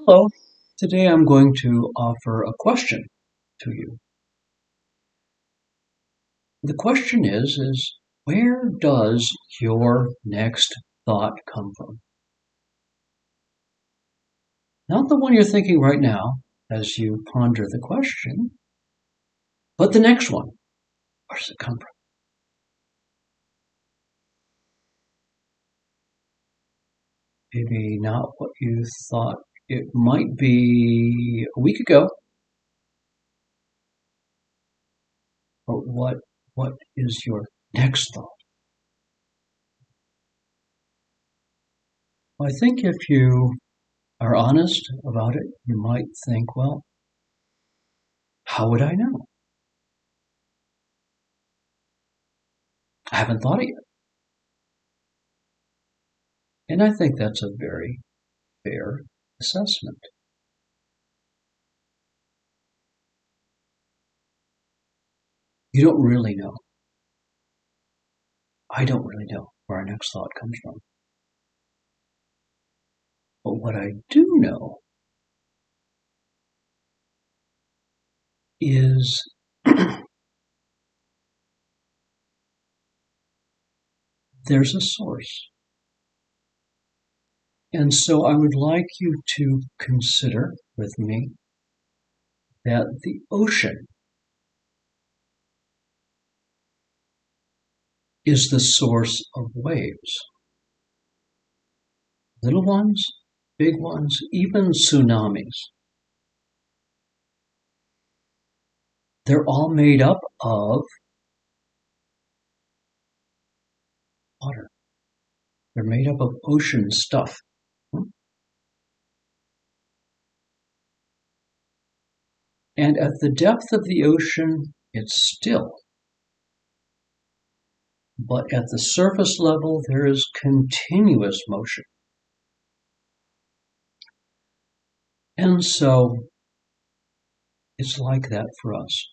Hello. Today I'm going to offer a question to you. The question is where does your next thought come from? Not the one you're thinking right now as you ponder the question, but the next one. Where does it come from? Maybe not what you thought it might be a week ago, but what is your next thought? Well, I think if you are honest about it, you might think, well, how would I know? I haven't thought it yet. And I think that's a very fair assessment. You don't really know. I don't really know where our next thought comes from. But what I do know is there's a source. And so I would like you to consider with me that the ocean is the source of waves. Little ones, big ones, even tsunamis. They're all made up of water. They're made up of ocean stuff. And at the depth of the ocean, it's still. But at the surface level, there is continuous motion. And so it's like that for us.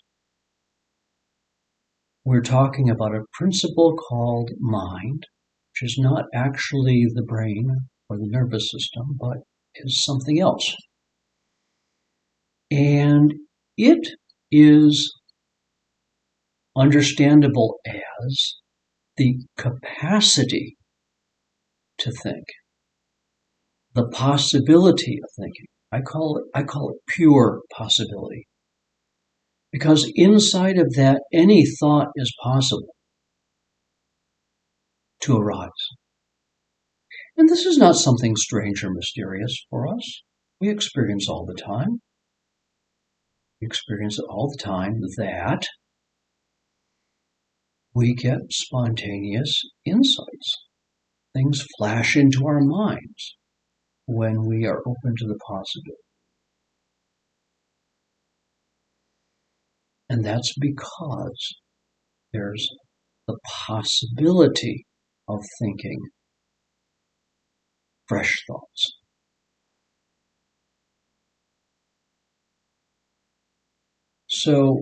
We're talking about a principle called mind, which is not actually the brain or the nervous system, but is something else. And it is understandable as the capacity to think, the possibility of thinking. I call it pure possibility. Because inside of that, any thought is possible to arise. And this is not something strange or mysterious for us. We experience all the time. We experience it all the time that we get spontaneous insights. Things flash into our minds when we are open to the possibility. And that's because there's the possibility of thinking fresh thoughts. So,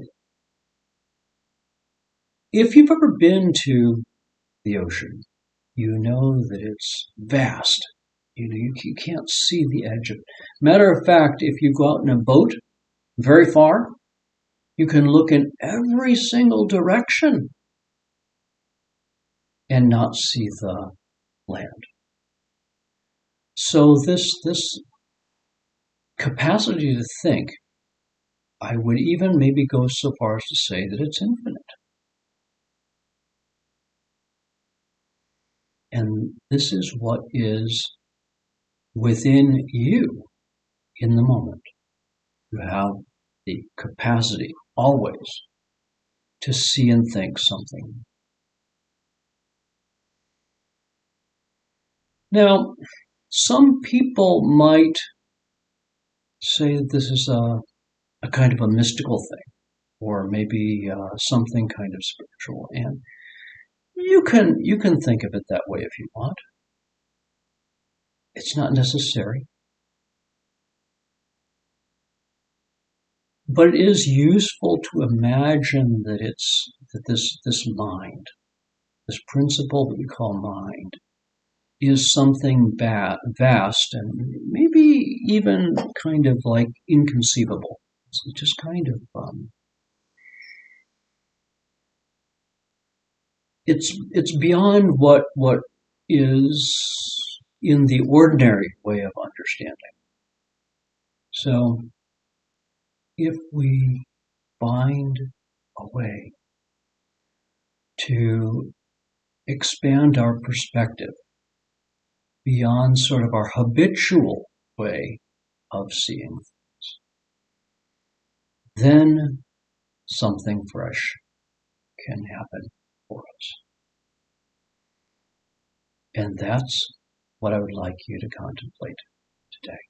if you've ever been to the ocean, you know that it's vast. You can't see the edge of it. Matter of fact, if you go out in a boat very far, you can look in every single direction and not see the land. So this capacity to think, I would even maybe go so far as to say that it's infinite. And this is what is within you in the moment. You have the capacity always to see and think something. Now, some people might say that this is a kind of a mystical thing, or maybe something kind of spiritual, and you can think of it that way if you want. It's not necessary. But it is useful to imagine that this mind, this principle that we call mind, is something vast and maybe even kind of like inconceivable. It's just kind of it's beyond what is in the ordinary way of understanding. So if we find a way to expand our perspective beyond sort of our habitual way of seeing things, then something fresh can happen for us. And that's what I would like you to contemplate today.